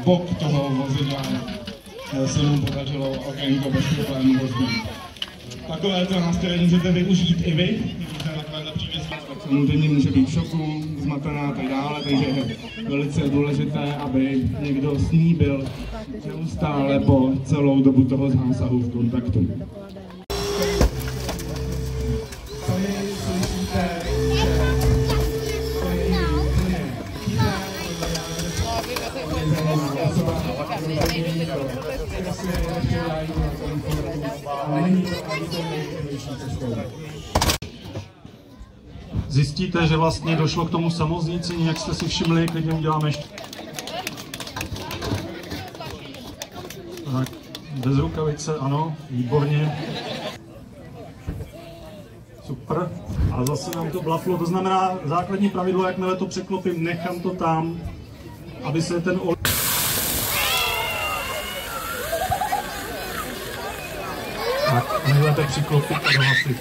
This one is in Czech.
bok toho vozidla se mu podařilo okénko bez problémů rozbít. Takovéto nástroje můžete využít i vy, když se takovéhle přívěsí. Samozřejmě může být v šoku, zmatená a tak dále, takže je velice důležité, aby někdo s ní byl neustále po celou dobu toho zásahu v kontaktu. Zjistíte, že vlastně došlo k tomu samoznícení, jak jste si všimli, klidně uděláme ještě. Tak, bez rukavice, ano, výborně. Super. A zase nám to blaflo, to znamená základní pravidlo, jakmile to překlopím, nechám to tam, aby se ten olej... Tak, nejlépe přiklopit a dohasit.